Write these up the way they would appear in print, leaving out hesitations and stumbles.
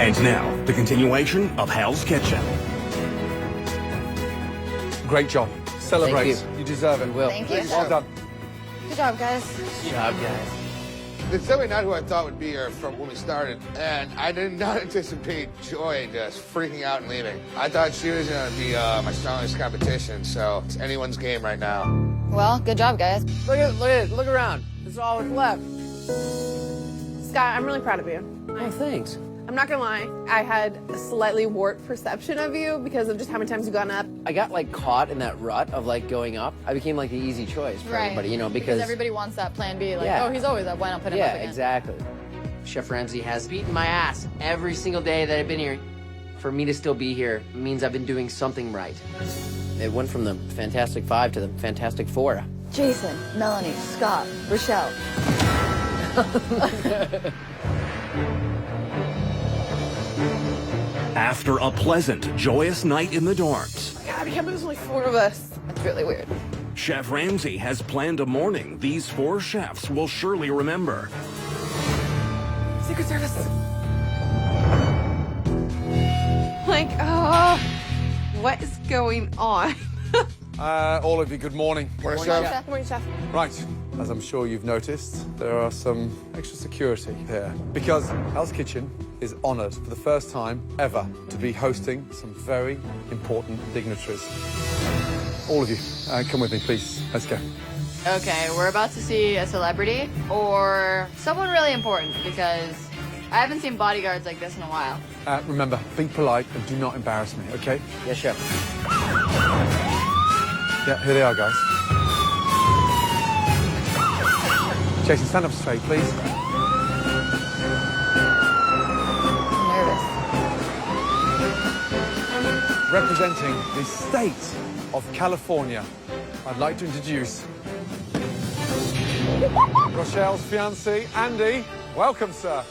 And now, the continuation of Hell's Kitchen. Great job. Celebrate. Thank You deserve it. Will. Thank you. Well done. Good job, guys. Good job, guys. It's definitely not who I thought would be here from when we started, and I did not anticipate Joy just freaking out and leaving. I thought she was going to be my strongest competition, so it's anyone's game right now. Well, good job, guys. Look around. This is all that's left. Scott, I'm really proud of you. Oh, thanks. I'm not gonna lie, I had a slightly warped perception of you because of just how many times you've gone up. I got like caught in that rut of like going up. I became like the easy choice for everybody, you know, because everybody wants that plan B. Like, Yeah. oh, he's always up. Why not put him up yeah, again? exactly. Chef Ramsay has beaten my ass every single day that I've been here. For me to still be here means I've been doing something right. It went from the Fantastic Five to the Fantastic Four. Jason, Melanie, Scott, Rochelle. After a pleasant, joyous night in the dorms, God, I can't believe there's only 4 of us. That's really weird. Chef Ramsay has planned a morning these 4 chefs will surely remember. Secret Service. Like, oh, what is going on? All of you, good morning. Morning, Chef. Chef. Good morning, Chef. Right, as I'm sure you've noticed, there are some extra security here because Hell's Kitchen is honoured for the first time ever to be hosting some very important dignitaries. All of you, come with me, please. Let's go. Okay, we're about to see a celebrity or someone really important because I haven't seen bodyguards like this in a while. Remember, be polite and do not embarrass me, okay? Yes, Chef. Yeah, here they are, guys. Jason, stand up straight, please. I'm nervous. Representing the state of California, I'd like to introduce Rochelle's fiancé, Andy. Welcome, sir.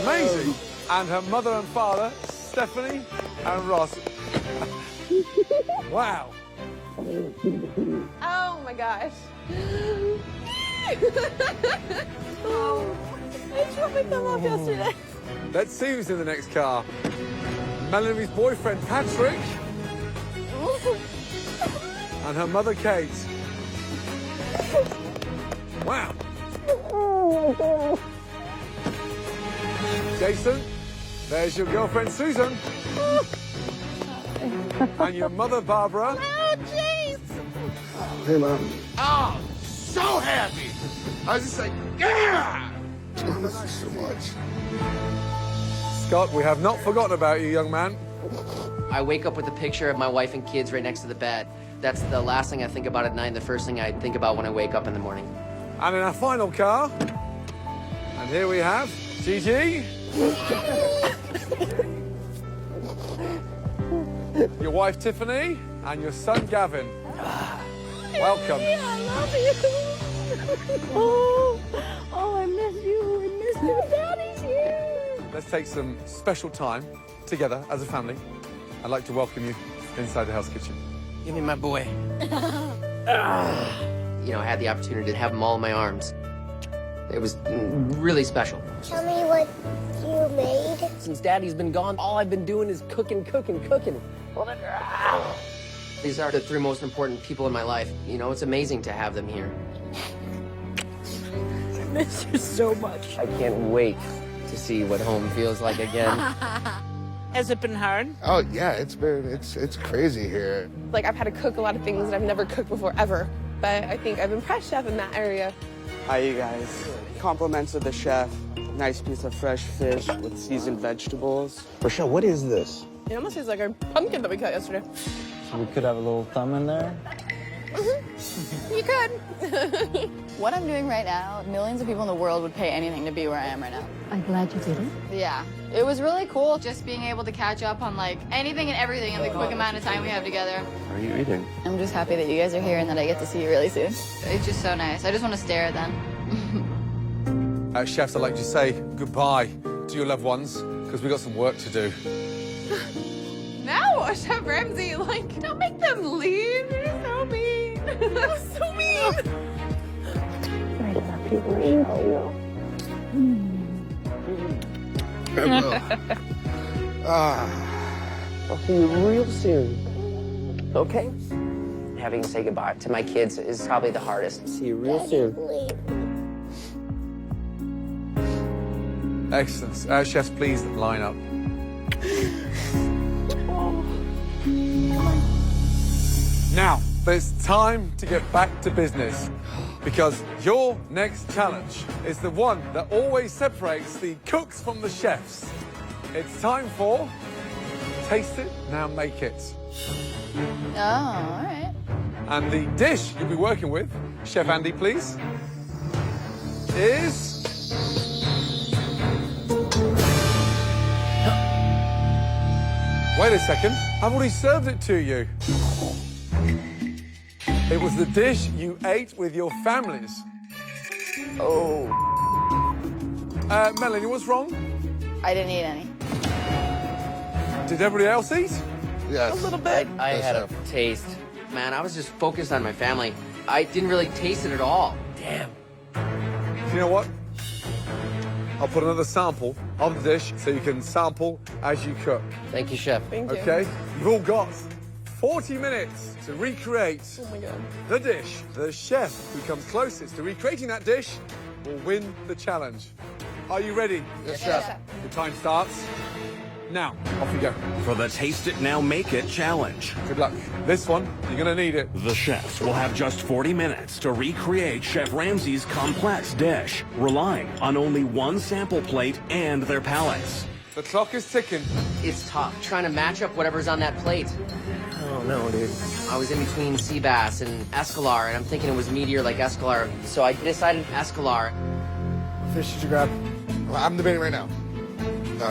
Amazing. And her mother and father, Stephanie and Ross. Wow. Oh my gosh. Oh, I dropped my thumb off yesterday. Let's see who's in the next car. Melanie's boyfriend, Patrick. And her mother, Kate. Wow. Jason, there's your girlfriend, Susan. And your mother, Barbara. Oh, jeez. Hey, Mom. Oh, so happy. I was just like, yeah! I miss you so much. Scott, we have not forgotten about you, young man. I wake up with a picture of my wife and kids right next to the bed. That's the last thing I think about at night and the first thing I think about when I wake up in the morning. And in our final car, and here we have Gigi. Your wife, Tiffany, and your son, Gavin. Welcome. I love you. Oh, I miss you. I miss your daddy's here. Let's take some special time together as a family. I'd like to welcome you inside the Hell's Kitchen. Give me my boy. You know, I had the opportunity to have him all in my arms. It was really special. Tell me what you made. Since Daddy's been gone, all I've been doing is cooking. These are the 3 most important people in my life. You know, it's amazing to have them here. I miss you so much. I can't wait to see what home feels like again. Has it been hard? Oh, yeah, it's crazy here. Like, I've had to cook a lot of things that I've never cooked before, ever. But I think I've impressed Chef in that area. Hi, you guys. Compliments of the chef. Nice piece of fresh fish with seasoned vegetables. Rochelle, what is this? It almost tastes like our pumpkin that we cut yesterday. So we could have a little thumb in there. You could. What I'm doing right now, millions of people in the world would pay anything to be where I am right now. I'm glad you did it. Yeah. It was really cool just being able to catch up on like anything and everything in the quick amount of time we have together. What are you eating? I'm just happy that you guys are here and that I get to see you really soon. It's just so nice. I just want to stare at them. Chefs, I'd like to say goodbye to your loved ones because we've got some work to do. No, Chef Ramsay, like, don't make them leave. You're so mean. That's so mean. I love you, Rachel. I'll see you real soon. Okay? Having to say goodbye to my kids is probably the hardest. See you real soon. Excellent. Chefs, please line up. Now, it's time to get back to business because your next challenge is the one that always separates the cooks from the chefs. It's time for Taste It, Now Make It. Oh, all right. And the dish you'll be working with, Chef Andy, please, is... Wait a second, I've already served it to you. It was the dish you ate with your families. Oh. Melanie, what's wrong? I didn't eat any. Did everybody else eat? Yes. A little bit. I had a taste. Man, I was just focused on my family. I didn't really taste it at all. Damn. You know what? I'll put another sample of the dish so you can sample as you cook. Thank you, Chef. Thank you. Okay? You've all got 40 minutes to recreate Oh my God. the dish. The chef who comes closest to recreating that dish will win the challenge. Are you ready? Yes, Chef. The time starts now. Off you go. For the Taste It Now Make It challenge, Good luck. This one, you're gonna need it. the chefs will have just 40 minutes to recreate Chef Ramsay's complex dish, relying on only one sample plate and their palates. The clock is ticking. It's tough trying to match up whatever's on that plate. Oh no, dude. I was in between sea bass and escalar, and I'm thinking it was meteor like escalar, so I decided escalar. Fish did you grab? Well, I'm debating right now.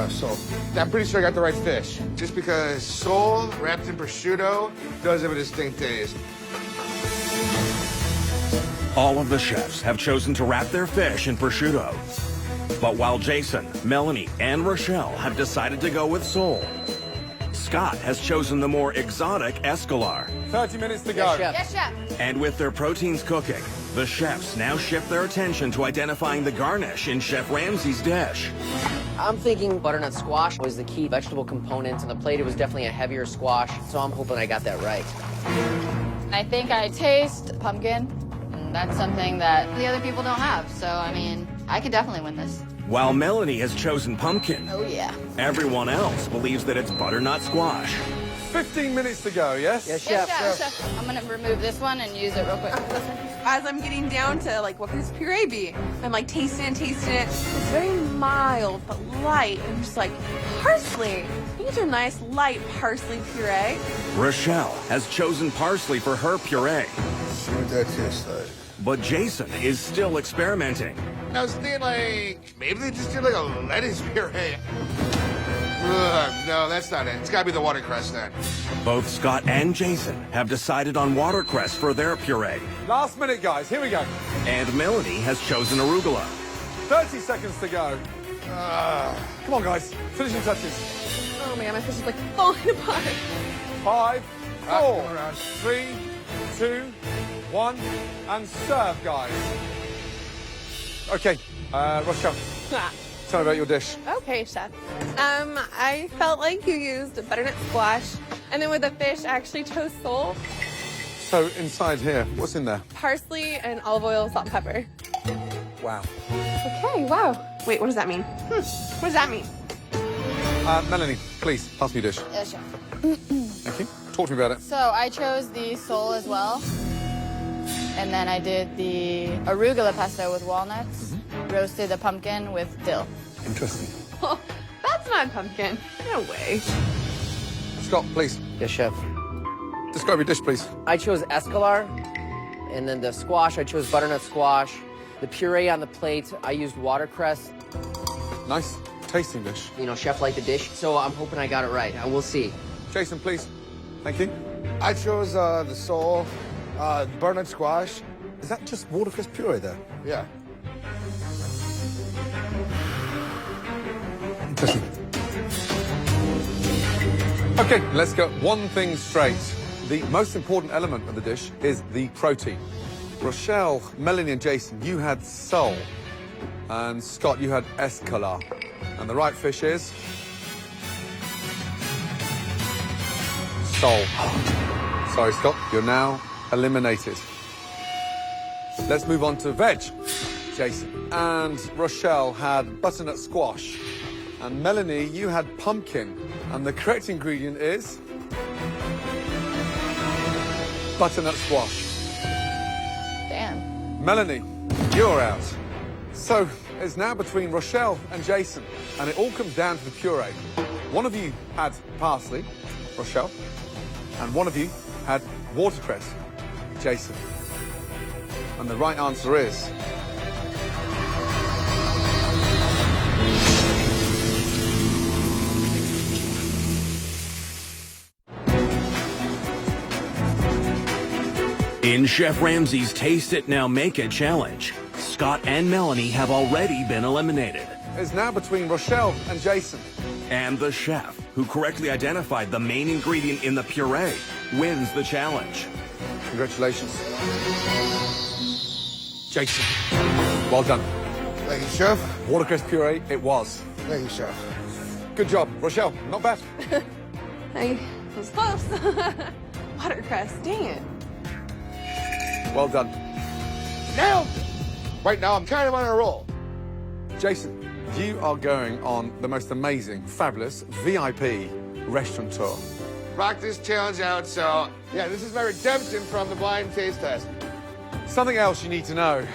Sole. I'm pretty sure I got the right fish. Just because sole wrapped in prosciutto does have a distinct taste. All of the chefs have chosen to wrap their fish in prosciutto. But while Jason, Melanie, and Rochelle have decided to go with sole, Scott has chosen the more exotic escalar. 30 minutes to go. Yes, Chef. Yes, Chef. And with their proteins cooking, the chefs now shift their attention to identifying the garnish in Chef Ramsay's dish. I'm thinking butternut squash was the key vegetable component. On the plate, it was definitely a heavier squash, so I'm hoping I got that right. I think I taste pumpkin, and that's something that the other people don't have. So, I mean, I could definitely win this. While Melanie has chosen pumpkin, Oh, yeah. everyone else believes that it's butternut squash. 15 minutes to go, yes? Yes, Yes, Chef. Chef. I'm gonna remove this one and use it real quick. As I'm getting down to, like, what could this puree be? I'm, like, tasting it. It's very mild, but light. And I'm just like, parsley. These are nice, light parsley puree. Rochelle has chosen parsley for her puree, See what that tastes like. but Jason is still experimenting. I was thinking, like, maybe they just did, like, a lettuce puree. Ugh, no, that's not it. It's gotta be the watercress then. Both Scott and Jason have decided on watercress for their puree, Last minute, guys. Here we go. and Melanie has chosen arugula. 30 seconds to go. Come on, guys. Finishing touches. Oh my God, my fish is, like, falling apart. 5, 4, around. 3, 2, 1, and serve, guys. Okay, Rochelle, tell me about your dish. Okay, Chef. I felt like you used butternut squash, and then with the fish, I actually chose sole, So inside here, what's in there? parsley, and olive oil, salt, and pepper. Wow. Okay, wow. Wait, what does that mean? What does that mean? Melanie, please, pass me your dish. Yes, Chef. Thank you. Talk to me about it. So I chose the sole as well. And then I did the arugula pesto with walnuts, roasted the pumpkin with dill. Interesting. Oh, that's not pumpkin. No way. Scott, please. Yes, Chef. Describe your dish, please. I chose escalar, and then the squash, I chose butternut squash. The puree on the plate, I used watercress. Nice tasting dish. You know, chef liked the dish, so I'm hoping I got it right. We'll see. Jason, please. Thank you. I chose the sole, butternut squash. Is that just watercress puree there? Yeah. Interesting. Okay, let's get one thing straight. The most important element of the dish is the protein. Rochelle, Melanie and Jason, you had sole. And Scott, you had escalar. And the right fish is... sole. Sorry, Scott, you're now eliminated. Let's move on to veg. Jason and Rochelle had butternut squash. And Melanie, you had pumpkin. And the correct ingredient is... butternut squash. Damn. Melanie, you're out. So, it's now between Rochelle and Jason, and it all comes down to the puree. One of you had parsley, Rochelle, and one of you had watercress, Jason. And the right answer is... In Chef Ramsay's Taste It Now Make It challenge, Scott and Melanie have already been eliminated. It's now between Rochelle and Jason. And the chef, who correctly identified the main ingredient in the puree, wins the challenge. Congratulations. Jason, well done. Thank you, chef. Watercress puree, it was. Thank you, chef. Good job. Rochelle, not bad. I was close. Watercress, dang it. Well done. Nailed it! Right now, I'm kind of on a roll. Jason, you are going on the most amazing, fabulous VIP restaurant tour. Rock this challenge out, so yeah, this is my redemption from the blind taste test. Something else you need to know.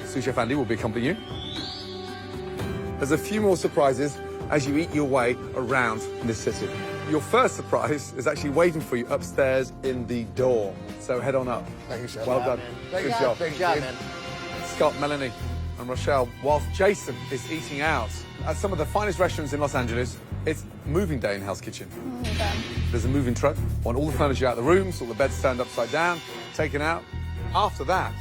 Sous Chef Andy will be accompanying you. There's a few more surprises as you eat your way around this city. Your first surprise is actually waiting for you upstairs in the dorm. So head on up. Thank you, chef. Well done. Thank you, Good chef. job. Thank Good job, you. man. Scott, Melanie, and Rochelle, whilst Jason is eating out at some of the finest restaurants in Los Angeles, it's moving day in Hell's Kitchen. Okay. There's a moving truck. Want all the furniture out of the rooms, all the beds turned upside down, taken out. After that,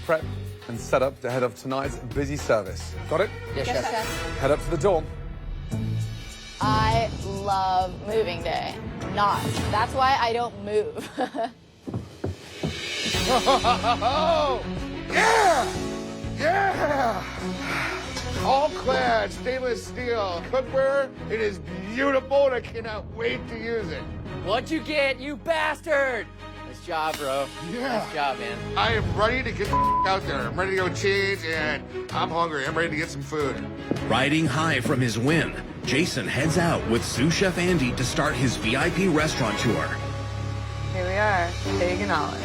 prep and set up to head off tonight's busy service. Got it? Yes, Yes, chef. chef. Head up to the dorm. I love moving day. Not. That's why I don't move. Oh, yeah! Yeah! All clad stainless steel cookware. It is beautiful and I cannot wait to use it. What'd you get, you bastard? Nice job, bro. Yeah. Nice job, man. I am ready to get the out there. I'm ready to go change and I'm hungry. I'm ready to get some food. Riding high from his win, Jason heads out with sous chef Andy to start his VIP restaurant tour. Here we are, Big and Olive.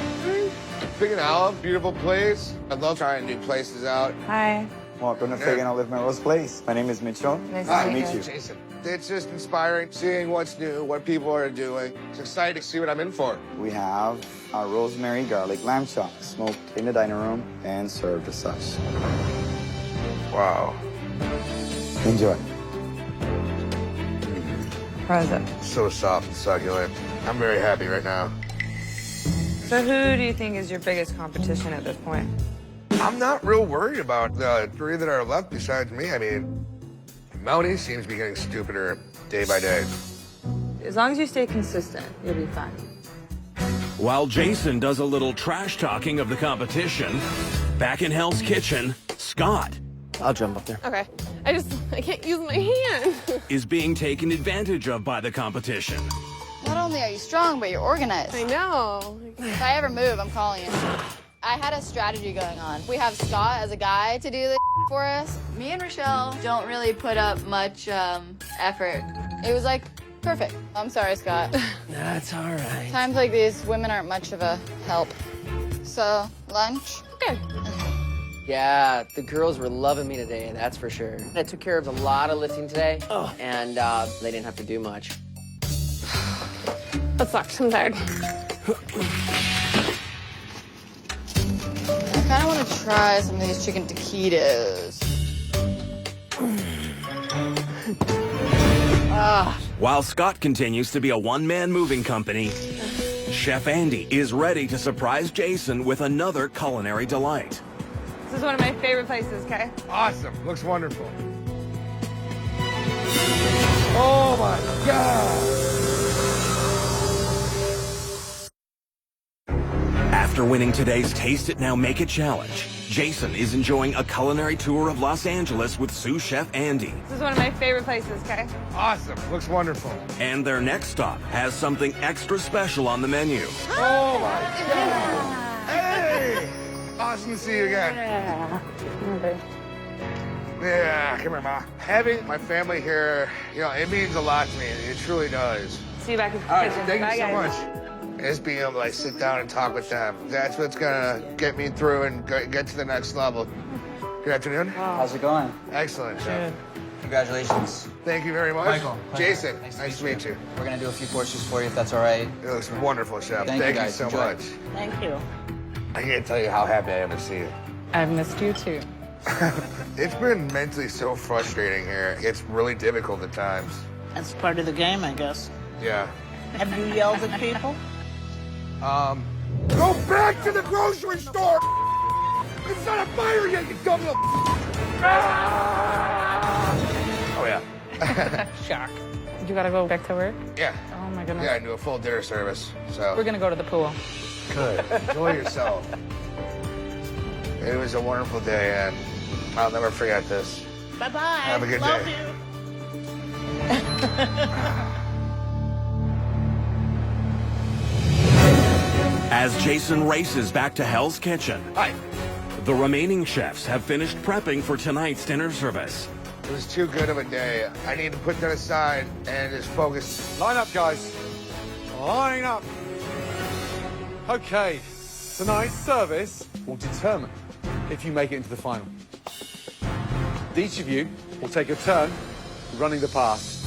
Big and Olive, beautiful place. I love trying new places out. Hi. Welcome to Fig and Olive Melrose Place. My name is Mitchell. Nice Hi, to meet you. Jason. It's just inspiring seeing what's new, what people are doing. It's exciting to see what I'm in for. We have our rosemary garlic lamb chop, smoked in the dining room and served as such. Wow. Enjoy. How's it? So soft and succulent. I'm very happy right now. So who do you think is your biggest competition at this point? I'm not real worried about the three that are left besides me. I mean, Melanie seems to be getting stupider day by day. As long as you stay consistent, you'll be fine. While Jason does a little trash talking of the competition, back in Hell's Kitchen, Scott I'll jump up there. Okay. I can't use my hand. is being taken advantage of by the competition. Not only are you strong, but you're organized. I know. If I ever move, I'm calling you. I had a strategy going on. We have Scott as a guy to do the for us. Me and Rochelle don't really put up much effort. It was like, perfect. I'm sorry, Scott. That's all right. Times like these, women aren't much of a help. So, lunch? Good. Yeah, the girls were loving me today, that's for sure. I took care of a lot of lifting today, and they didn't have to do much. That sucks. I'm tired. I kind of want to try some of these chicken taquitos. While Scott continues to be a one-man moving company, Chef Andy is ready to surprise Jason with another culinary delight. This is one of my favorite places, okay? Awesome. Looks wonderful. Oh my God. After winning today's Taste It Now Make It challenge, Jason is enjoying a culinary tour of Los Angeles with sous chef Andy. This is one of my favorite places, okay? Awesome. Looks wonderful. And their next stop has something extra special on the menu. Oh my God. Hey! Awesome to see you again. Yeah, come here, Ma. Having my family here, you know, it means a lot to me. It truly does. See you back in the All right, kitchen. thank Bye, you so guys. much. Just being able to like sit down and talk with them. That's what's gonna get me through and get to the next level. Good afternoon. How's it going? Excellent, Chef. Congratulations. Thank you very much. Michael. Jason, nice to meet you. We're gonna do a few courses for you if that's all right. It looks wonderful, Chef. Thank you, guys. so Enjoy. much. Thank you. I can't tell you how happy I am to see you. I've missed you too. It's been mentally so frustrating here. It's really difficult at times. That's part of the game, I guess. Yeah. Have you yelled at people? Go back to the grocery store! It's not a fire yet, you dumb little... Oh, yeah. Shock. You gotta go back to work? Yeah. Oh my goodness. Yeah, I do a full dinner service, so... We're gonna go to the pool. Good. Enjoy yourself. It was a wonderful day, and I'll never forget this. Bye-bye. Have a good Love day. you. As Jason races back to Hell's Kitchen, Hi. the remaining chefs have finished prepping for tonight's dinner service. It was too good of a day. I need to put that aside and just focus. Line up, guys. Line up. Okay, tonight's service will determine if you make it into the final. Each of you will take a turn running the pass.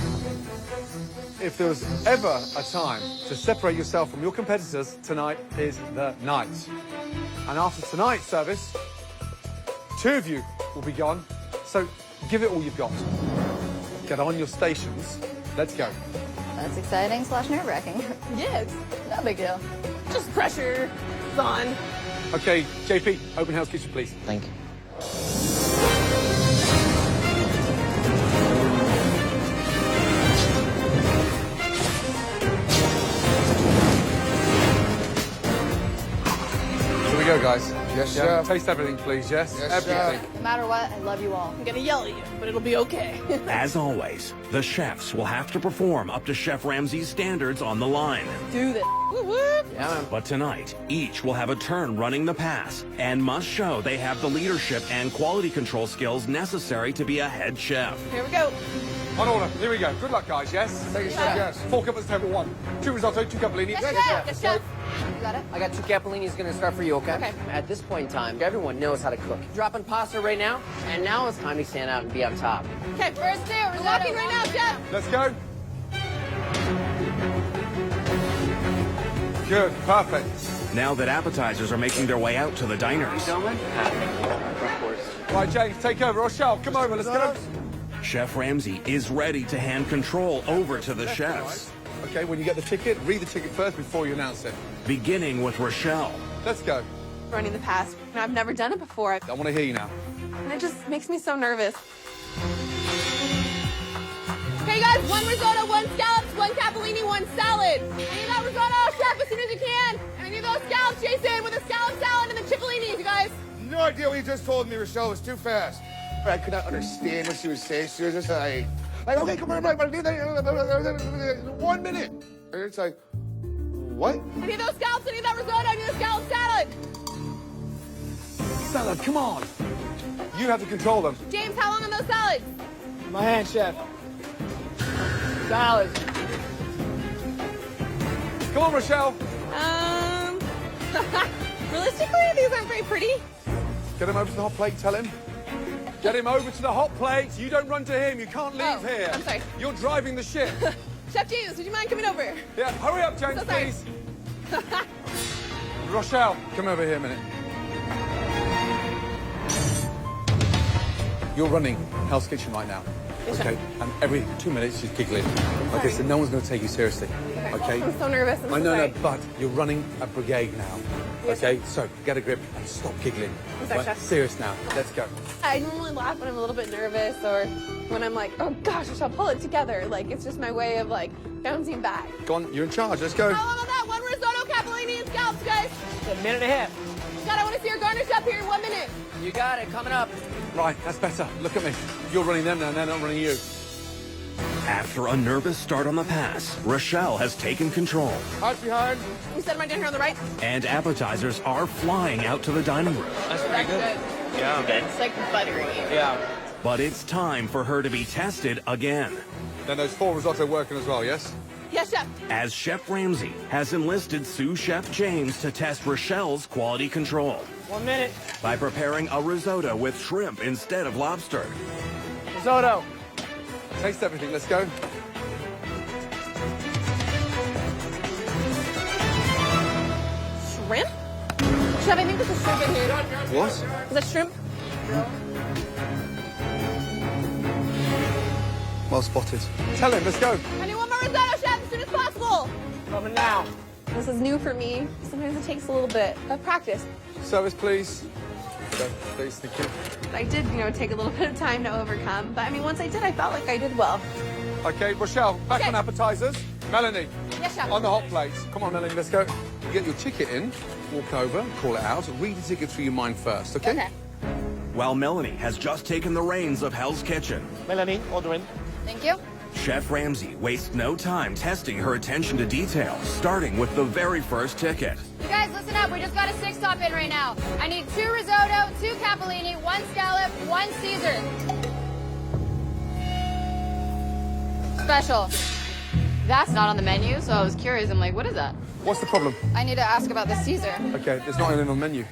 If there was ever a time to separate yourself from your competitors, tonight is the night. And after tonight's service, 2 of you will be gone, so give it all you've got. Get on your stations. Let's go. That's exciting / nerve-wracking. Yes. No big deal. Just pressure. Fun. Okay, JP, open Hell's Kitchen, please. Thank you. Here we go, guys. Yes, Yeah, Chef. taste everything, please, yes? Yes, everything. Chef. No matter what, I love you all. I'm gonna yell at you, but it'll be okay. As always, the chefs will have to perform up to Chef Ramsay's standards on the line. Do this. Whoop, whoop. Yeah, man. But tonight, each will have a turn running the pass and must show they have the leadership and quality control skills necessary to be a head chef. Here we go. On order. Here we go. Good luck, guys, yes? Thank you, Chef. Yes. 4 cup at the table, 1. 2 risotto, 2 capellini. Yes, chef. Yes, chef. You got it? I got 2 capellinis gonna start for you, okay? Okay. At this point in time, everyone knows how to cook. Dropping pasta right now, and now it's time to stand out and be on top. Okay, First two, we're walking right now, chef. Let's go. Good, perfect. Now that appetizers are making their way out to the diners, Right, James, take over. Rochelle, come over, let's go. Chef Ramsay is ready to hand control over to the chefs, Okay, when you get the ticket, read the ticket first before you announce it. beginning with Rochelle. Let's go. Running the pass. I've never done it before, I want to hear you now. and it just makes me so nervous. Okay, guys, 1 risotto, 1 scallops, 1 capellini, 1 salad. I need that risotto, chef, as soon as you can. And I need those scallops, Jason, with a scallop salad and the chipollinis, you guys. No idea what you just told me, Rochelle. It was too fast. I could not understand what she was saying. She was just like, okay, come on, but 1 minute. And it's like, what? I need those scallops, I need that risotto, I need the scallop salad. Salad, come on. You have to control them. James, how long on those salads? My hand, chef. Salad. Come on, Rochelle. Realistically, these aren't very pretty. Get him over to the hot plate, tell him. Get him over to the hot plate. You don't run to him. You can't leave Oh, here. I'm sorry. You're driving the ship. Chef James, would you mind coming over? Yeah, hurry up, James, So sorry. please. Rochelle, come over here a minute. You're running Hell's Kitchen right now. Yes, Okay, and every 2 minutes she's giggling. Okay, so no one's going to take you seriously. Okay? I'm so nervous. I'm I so know, sorry. but you're running a brigade now. Yes, Okay, so get a grip and stop giggling. Yes, sir, chef. Serious now. Let's go. I normally laugh when I'm a little bit nervous or when I'm like, oh gosh, I shall pull it together. Like, it's just my way of like bouncing back. Go on, you're in charge. Let's go. How about that? One risotto, capellini, and scallops, guys. A minute and a half. God, I want to see your garnish up here in 1 minute. You got it, coming up. Right, that's better. Look at me. You're running them now, and they're not running you. After a nervous start on the pass, Rochelle has taken control, Hot behind. We set my dinner on the right. and appetizers are flying out to the dining room. That's pretty good. Yeah. It's like buttery. Yeah. But it's time for her to be tested again, Then those 4 risotto working as well, yes? Yes, chef. as Chef Ramsay has enlisted sous chef James to test Rochelle's quality control 1 minute. by preparing a risotto with shrimp instead of lobster. Risotto. Taste everything. Let's go. Shrimp? Chef, I think there's a shrimp in here. What? Is that shrimp? Well spotted. Tell him. Let's go. I need one more risotto, chef, as soon as possible. Coming now. This is new for me. Sometimes it takes a little bit of practice. Service, please. Go, please. Thank you. I did, take a little bit of time to overcome. But I mean, once I did, I felt like I did well. Okay, Rochelle, back Okay. on appetizers. Melanie, Yes, chef. on the hot plates. Come on, Melanie, let's go. You get your ticket in, walk over, call it out, read the ticket through your mind first, okay? Okay. While Melanie has just taken the reins of Hell's Kitchen, Melanie, ordering. Thank you. Chef Ramsay wastes no time testing her attention to detail, starting with the very first ticket. You guys, listen up. We just got a 6-top in right now. I need 2 risotto, 2 capellini, 1 scallop, 1 Caesar. Special. That's not on the menu, so I was curious. I'm like, what is that? What's the problem? I need to ask about the Caesar. Okay, it's not even on the menu.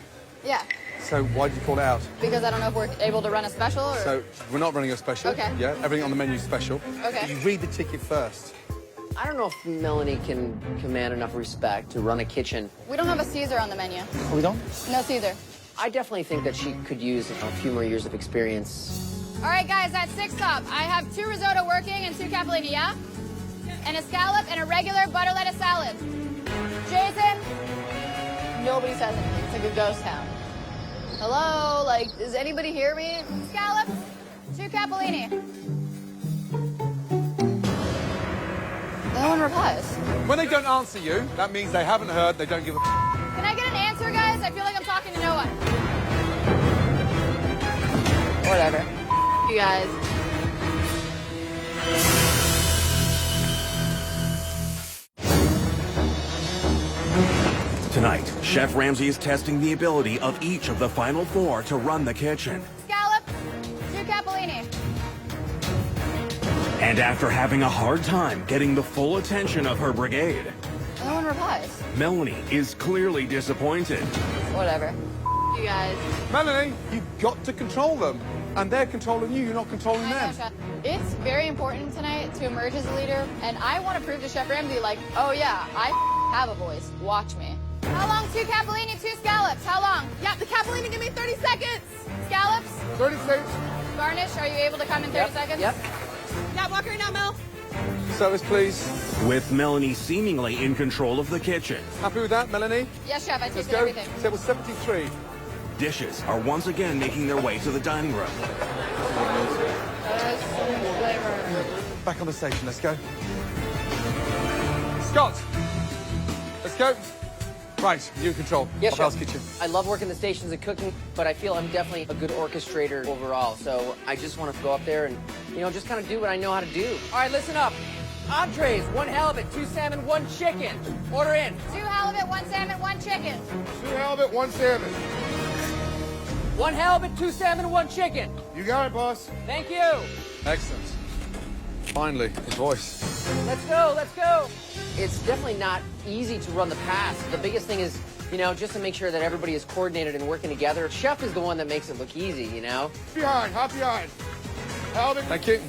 Yeah, So why did you call it out? because I don't know if we're able to run a special or... So we're not running a special. Okay. Yeah, everything on the menu is special. Okay. You read the ticket first. I don't know if Melanie can command enough respect to run a kitchen. We don't have a Caesar on the menu. We don't? No Caesar. I definitely think that she could use a few more years of experience. All right, guys, that's 6-top. I have 2 risotto working and 2 capellini, yeah? And a scallop and a regular butter lettuce salad. Jason? Nobody says anything. It's like a ghost town. Hello? Like, does anybody hear me? Scallops, 2 capellini. No one replies. When they don't answer you, that means they haven't heard, they don't give a Can I get an answer, guys? I feel like I'm talking to no one. Whatever. You guys. Tonight, Chef Ramsay is testing the ability of each of the final 4 to run the kitchen. Scallop, 2 capellini. And after having a hard time getting the full attention of her brigade, No one replies. Melanie is clearly disappointed. Whatever. You guys. Melanie, you've got to control them. And they're controlling you, you're not controlling I know, them. Chef. It's very important tonight to emerge as a leader, and I want to prove to Chef Ramsay, like, oh yeah, I have a voice. Watch me. How long? 2 capellini, 2 scallops. How long? Yeah, the capellini, give me 30 seconds. Scallops? 30 seconds. Garnish, are you able to come in 30 seconds? Yep. Yeah, walk right now, Mel. Service, please. With Melanie seemingly in control of the kitchen, Happy with that, Melanie? Yes, Chef, I Let's tasted go. everything. Table 73. dishes are once again making their way to the dining room. Back on the station, let's go. Scott! Let's go. Right, you in control Yes, of Hell's Chef. Kitchen. I love working the stations and cooking, but I feel I'm definitely a good orchestrator overall. So I just want to go up there and, just kind of do what I know how to do. All right, listen up. Entrees, 1 halibut, 2 salmon, 1 chicken. Order in. 2 halibut, 1 salmon, 1 chicken. 2 halibut, 1 salmon. 1 halibut, 2 salmon, 1 chicken. You got it, boss. Thank you. Excellent. Finally, his voice. Let's go, let's go. It's definitely not easy to run the pass. The biggest thing is, just to make sure that everybody is coordinated and working together. Chef is the one that makes it look easy, Behind, hop behind. Halibut. Thank you.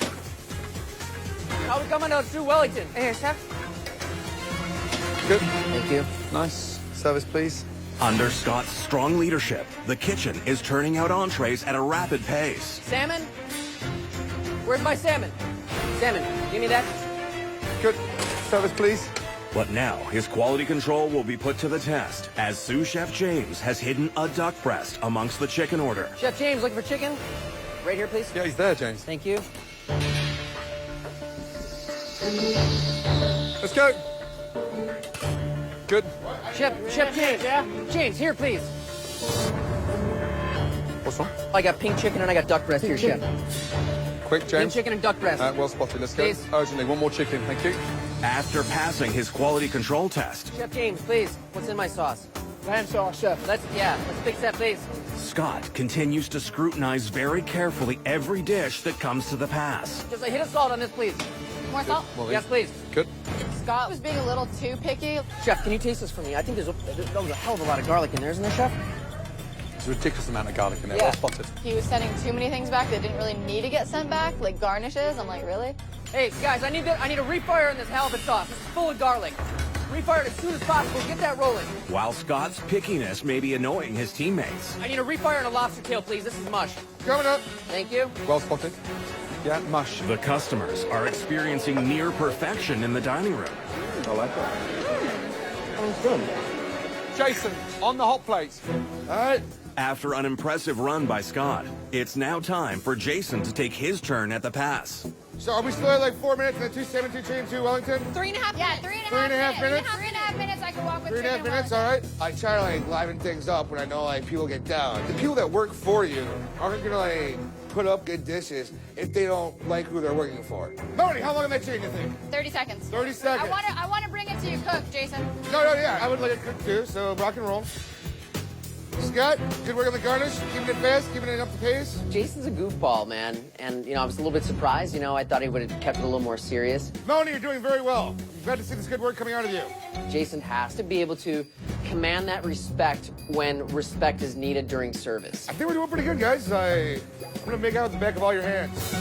How we coming out to Wellington? Here, Chef. Good. Thank you. Nice. Service, please. Under Scott's strong leadership, the kitchen is turning out entrees at a rapid pace. Salmon? Where's my salmon? Salmon, give me that. Good. Service, please. But now his quality control will be put to the test as sous chef James has hidden a duck breast amongst the chicken order. Chef James, looking for chicken? Right here, please. Yeah, he's there, James. Thank you. Let's go. Good. Chef James, yeah? James, here, please. What's wrong? I got pink chicken and I got duck breast here, Chef. Quick, Pink James. chicken and duck breast. Well spotted. Let's go. Please. Urgently, one more chicken. Thank you. After passing his quality control test, Chef James, please. What's in my sauce? Lamb sauce, chef. Let's fix that, please. Scott continues to scrutinize very carefully every dish that comes to the pass. Just a hit of salt on this, please. More salt? Well, Yes, please. Good. Scott was being a little too picky. Chef, can you taste this for me? I think there's a hell of a lot of garlic in there, isn't there, Chef? There's a ridiculous amount of garlic in there. Yeah. Well spotted. He was sending too many things back that didn't really need to get sent back, like garnishes. I'm like, really? Hey, guys, I need a refire in this halibut sauce. This is full of garlic. Refire it as soon as possible. Get that rolling. While Scott's pickiness may be annoying his teammates, I need a refire and a lobster tail, please. This is mush. Coming up. Thank you. Well spotted. Yeah, mush. the customers are experiencing near perfection in the dining room. I like that. Jason, on the hot plate. All right. After an impressive run by Scott, it's now time for Jason to take his turn at the pass. So are we still at like 4 minutes and then 2 salmon, 2 chicken, 2 Wellington? 3.5. Yeah, 3.5. 3.5 minutes? 3.5 minutes. I can walk with 3.5 minutes, all right. I try to like liven things up when I know like people get down. The people that work for you aren't gonna like put up good dishes if they don't like who they're working for. Melanie, how long am I chicken, you think? 30 seconds. 30 seconds. I want to bring it to you cooked, Jason. No, yeah, I would like it cooked too, so rock and roll. Scott, good work on the garnish, keeping it fast, keeping it up to pace. Jason's a goofball, man. And, I was a little bit surprised. I thought he would have kept it a little more serious. Melanie, you're doing very well. Glad to see this good work coming out of you. Jason has to be able to command that respect when respect is needed during service. I think we're doing pretty good, guys. I'm gonna make out with the back of all your hands.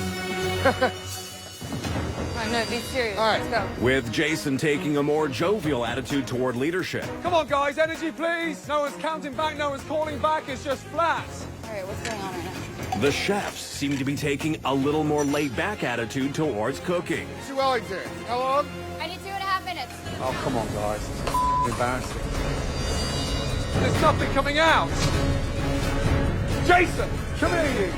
No, be serious. All right. Let's go. With Jason taking a more jovial attitude toward leadership. Come on, guys, energy, please. No one's counting back, no one's calling back. It's just flat. All right, what's going on right now? The chefs seem to be taking a little more laid-back attitude towards cooking. 2 Wellington. How long? I need 2.5 minutes. Oh, come on, guys. It's embarrassing. There's nothing coming out. Jason, come here, you.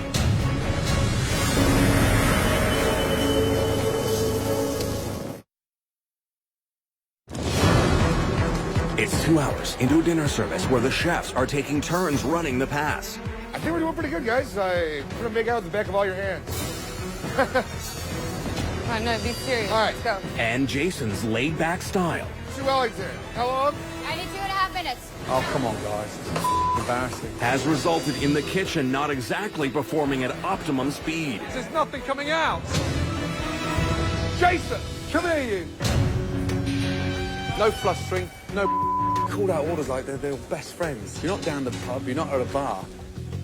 It's 2 hours into a dinner service where the chefs are taking turns running the pass. I think we're doing pretty good, guys. I'm gonna make out with the back of all your hands. No, be serious. All right. Let's go. And Jason's laid-back style 2 Wellington. How long? I need 2.5 minutes. Oh, come on, guys. It's embarrassing. has resulted in the kitchen not exactly performing at optimum speed. There's nothing coming out. Jason, come here, you. No flustering, no called out orders like they're your best friends. You're not down the pub, you're not at a bar.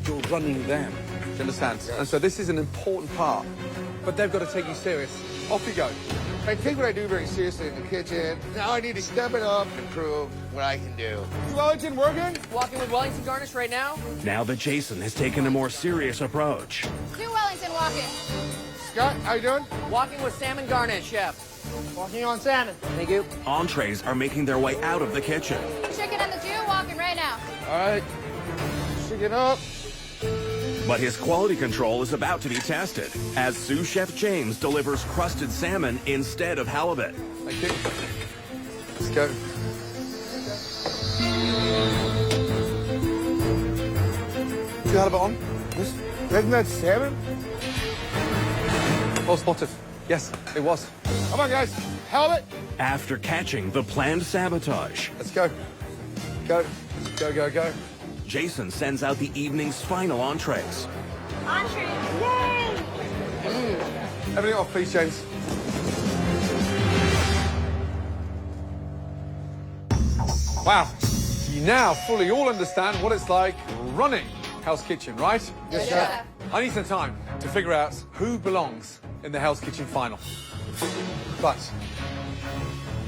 You're running them. Do you understand? And so this is an important part. But they've got to take you serious. Off you go. I take what I do very seriously in the kitchen. Now I need to step it up and prove what I can do. 2 Wellington working? Walking with Wellington garnish right now. Now that Jason has taken a more serious approach. 2 Wellington walking. Scott, how you doing? Walking with salmon garnish, chef. Walking on salmon. Thank you. Entrees are making their way out of the kitchen. Chicken and the Jew walking right now. All right. Chicken up. But his quality control is about to be tested as sous chef James delivers crusted salmon instead of halibut. Thank you. Let's go. You had a bit on? Isn't that salmon? Well spotted. Yes, it was. Come on, guys. Halibut. After catching the planned sabotage, Let's go. Go. Go, go, go. Jason sends out the evening's final entrees. Entree. Yay! Everything off, please, James. Wow. You now fully all understand what it's like running Hell's Kitchen, right? Yes, sir. I need some time to figure out who belongs in the Hell's Kitchen final. But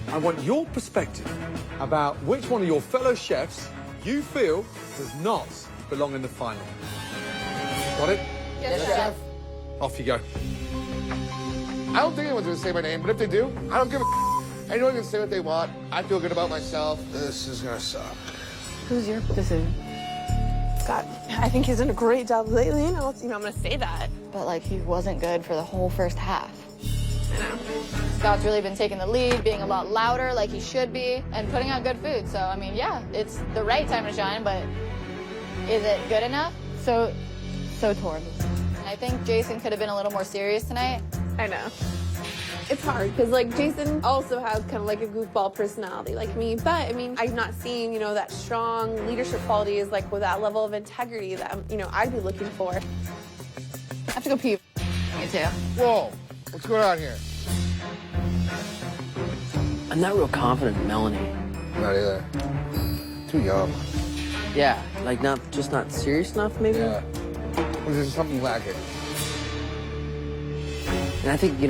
I want your perspective about which one of your fellow chefs you feel does not belong in the final. Got it? Yes, chef. Off you go. I don't think anyone's gonna say my name, but if they do, I don't give a anyone can say what they want. I feel good about myself. This is gonna suck. Who's your decision? Scott. I think he's done a great job lately, and I'm gonna say that. But like he wasn't good for the whole first half. I know. Scott's really been taking the lead, being a lot louder like he should be, and putting out good food. So, I mean, yeah, it's the right time to shine, but is it good enough? So torn. I think Jason could have been a little more serious tonight. I know. It's hard because like Jason also has kind of like a goofball personality like me, but I mean, I've not seen, that strong leadership qualities like with that level of integrity that, I'd be looking for. I have to go pee. Me too. Whoa, what's going on here? I'm not real confident in Melanie. Not either. Too young. Yeah, like not serious enough, maybe? Yeah. Or there's something lacking. And I think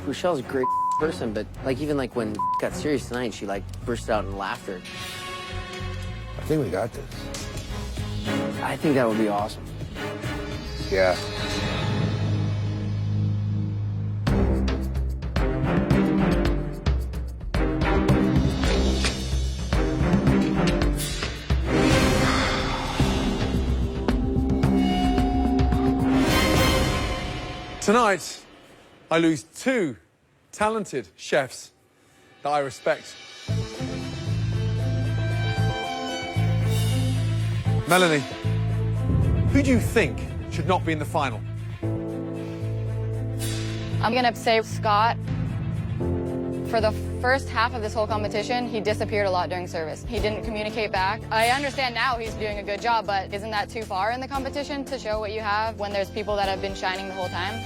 Rochelle's a great person, but like even like when got serious tonight, she like burst out in laughter. I think we got this. I think that would be awesome. Yeah. Tonight, I lose 2 talented chefs that I respect. Melanie, who do you think should not be in the final? I'm gonna say Scott. For the first half of this whole competition, he disappeared a lot during service. He didn't communicate back. I understand now he's doing a good job, but isn't that too far in the competition to show what you have when there's people that have been shining the whole time?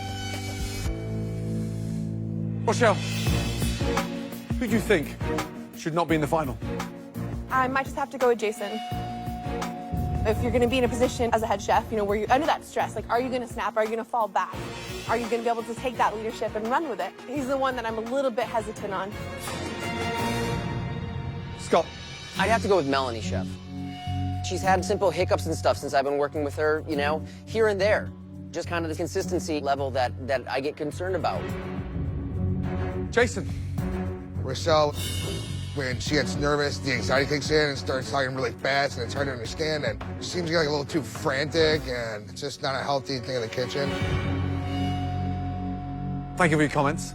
Rochelle, who do you think should not be in the final? I might just have to go with Jason. If you're going to be in a position as a head chef, where you're under that stress, like, are you going to snap? Are you going to fall back? Are you going to be able to take that leadership and run with it? He's the one that I'm a little bit hesitant on. Scott. I'd have to go with Melanie, chef. She's had simple hiccups and stuff since I've been working with her, here and there. Just kind of the consistency level that I get concerned about. Jason. Rochelle, when she gets nervous, the anxiety kicks in and starts talking really fast, and it's hard to understand, and she seems to get like a little too frantic, and it's just not a healthy thing in the kitchen. Thank you for your comments,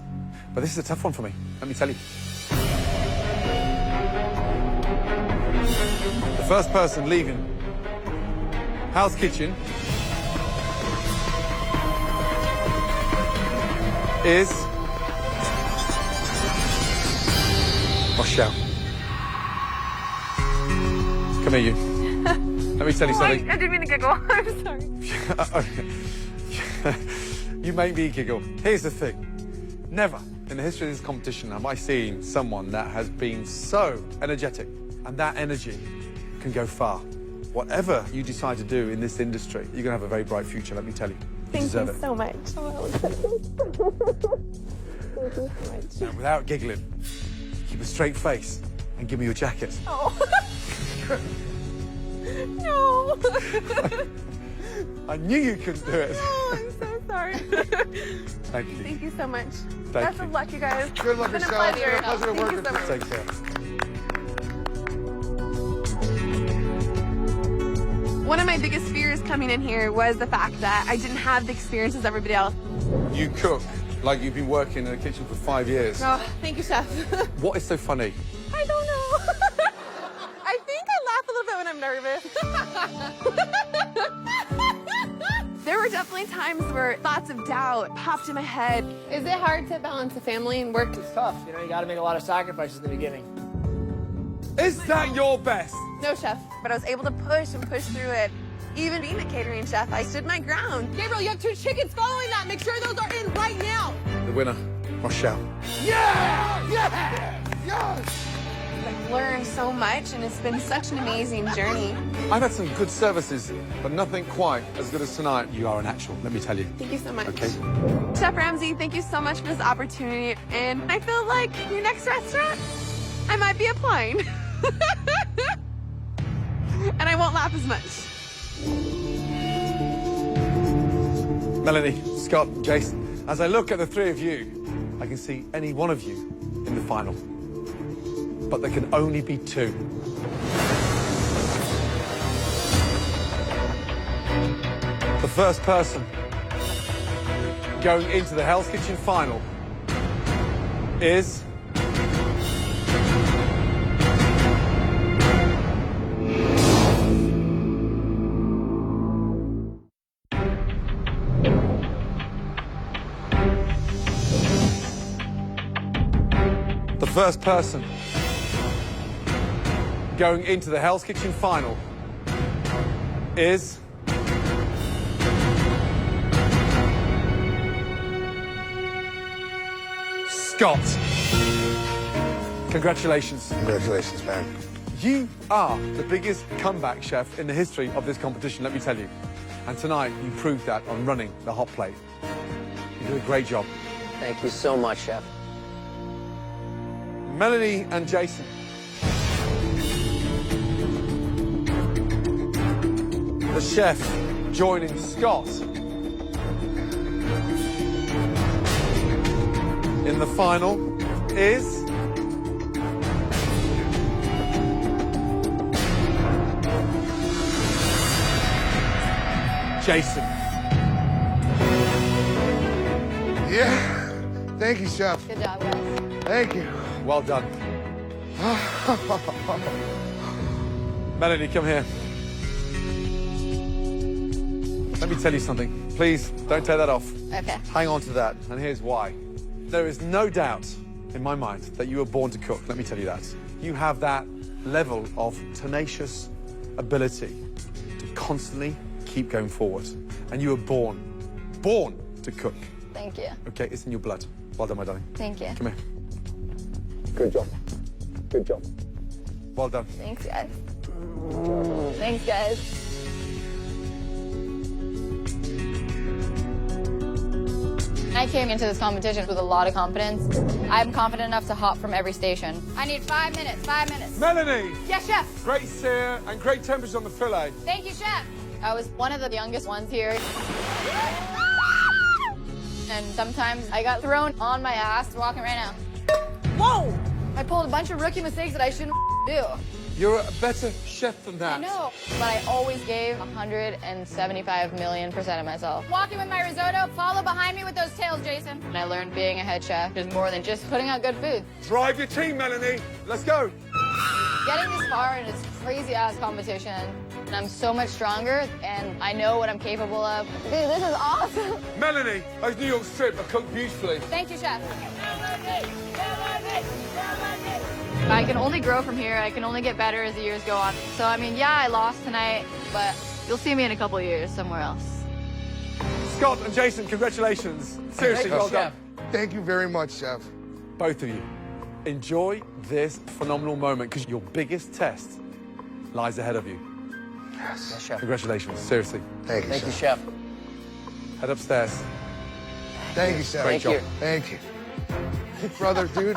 but this is a tough one for me, let me tell you. The first person leaving Hell's Kitchen is Rochelle. Come here, you. Let me tell you something. I didn't mean to giggle. I'm sorry. You make me giggle. Here's the thing. Never in the history of this competition have I seen someone that has been so energetic, and that energy can go far. Whatever you decide to do in this industry, you're going to have a very bright future, let me tell you. Thank you deserve it. so much. Thank you so much. Now, without giggling, keep a straight face and give me your jacket. Oh. No. I knew you couldn't do it. Oh, I'm so sorry. Thank you. Thank you so much. Thank Best you. of luck, you guys. Good luck, It's been Rochelle. a pleasure. It's been a pleasure to Thank work you with so you. much. Take care. One of my biggest fears coming in here was the fact that I didn't have the experience as everybody else. You cook like you've been working in the kitchen for 5 years. Oh, thank you, chef. What is so funny? I don't know. I think I laugh a little bit when I'm nervous. There were definitely times where thoughts of doubt popped in my head. Is it hard to balance a family and work? It's tough. You got to make a lot of sacrifices in the beginning. Is that your best? No, chef, but I was able to push and push through it. Even being a catering chef, I stood my ground. Gabriel, you have 2 chickens following that. Make sure those are in right now. The winner, Rochelle. Yeah! Yeah! Yes! I've learned so much, and it's been such an amazing journey. I've had some good services, but nothing quite as good as tonight. You are an actual, let me tell you. Thank you so much. Okay. Chef Ramsay, thank you so much for this opportunity. And I feel like your next restaurant, I might be applying. and I won't laugh as much. Melanie, Scott, Jason, as I look at the three of you, I can see any one of you in the final. But there can only be two. The first person going into the Hell's Kitchen final is... The first person going into the Hell's Kitchen final is... Scott. Congratulations. Congratulations, man. You are the biggest comeback chef in the history of this competition, let me tell you. And tonight, you proved that on running the hot plate. You did a great job. Thank you so much, Chef. Melanie and Jason. The chef joining Scott in the final is... Jason. Yeah. Thank you, Chef. Good job, guys. Thank you. Well done. Melanie, come here. Let me tell you something. Please, don't take that off. Okay. Hang on to that, and here's why. There is no doubt in my mind that you were born to cook, let me tell you that. You have that level of tenacious ability to constantly keep going forward. And you were born to cook. Thank you. Okay, it's in your blood. Well done, my darling. Thank you. Come here. Good job. Good job. Well done. Thanks, guys. Thanks, guys. I came into this competition with a lot of confidence. I'm confident enough to hop from every station. I need 5 minutes, 5 minutes. Melanie! Yes, Chef. Great sear and great temperature on the fillet. Thank you, Chef. I was one of the youngest ones here. And sometimes I got thrown on my ass walking right now. Whoa! I pulled a bunch of rookie mistakes that I shouldn't do. You're a better chef than that. I know, but I always gave 175,000,000% of myself. Walking with my risotto, follow behind me with those tails, Jason. And I learned being a head chef is more than just putting out good food. Drive your team, Melanie. Let's go. Getting this far in this crazy-ass competition, and I'm so much stronger, and I know what I'm capable of. Dude, this is awesome. Melanie, those New York strip are cooked beautifully. Thank you, Chef. I can only grow from here. I can only get better as the years go on. So, I mean, yeah, I lost tonight, but you'll see me in a couple of years somewhere else. Scott and Jason, congratulations. Seriously, well done. Thank you very much, Chef. Both of you, enjoy this phenomenal moment because your biggest test lies ahead of you. Yes. Yes, Chef. Congratulations, seriously. Thank you, Thank you, Chef. Chef. Head upstairs. Thank you, Chef. Great job. Thank you. Brother, dude.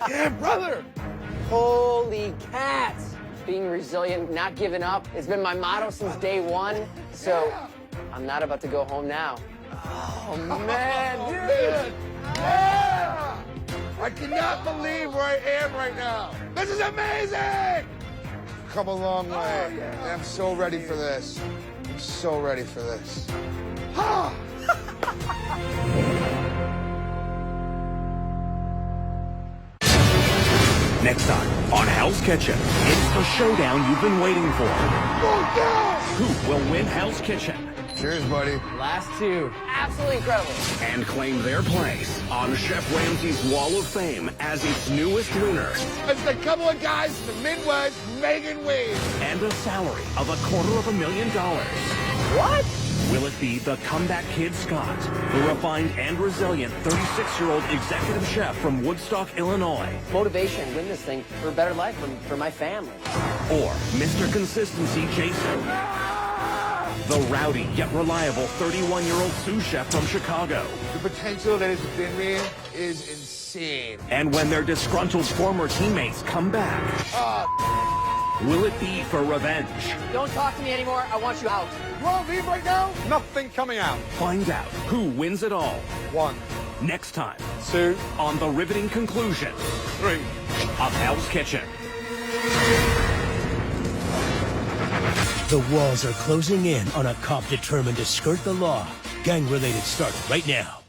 Yeah, brother. Holy cats! Being resilient, not giving up, it's been my motto since day one. So, I'm not about to go home now. Oh, man, dude! Yeah! I cannot believe where I am right now. This is amazing! Come a long way. And I'm so ready for this. I'm so ready for this. Ah! Next time on Hell's Kitchen, it's the showdown you've been waiting for. Who will win Hell's Kitchen Cheers, buddy. Last two. Absolutely incredible. and claim their place on Chef Ramsay's Wall of Fame as its newest winner It's a couple of guys from the Midwest making waves. and a salary of $250,000? What? Will it be the comeback kid Scott, the refined and resilient 36-year-old executive chef from Woodstock, Illinois, Motivation, win this thing for a better life for my family. or Mr. Consistency Jason, the rowdy yet reliable 31-year-old sous chef from Chicago? The potential that is within me is insane. And when their disgruntled former teammates come back, Will it be for revenge? Don't talk to me anymore. I want you out. You want to leave right now? Nothing coming out. Find out who wins it all. 1, Next time 2, on the riveting conclusion 3. of Hell's Kitchen. The walls are closing in on a cop determined to skirt the law. Gang-related starts right now.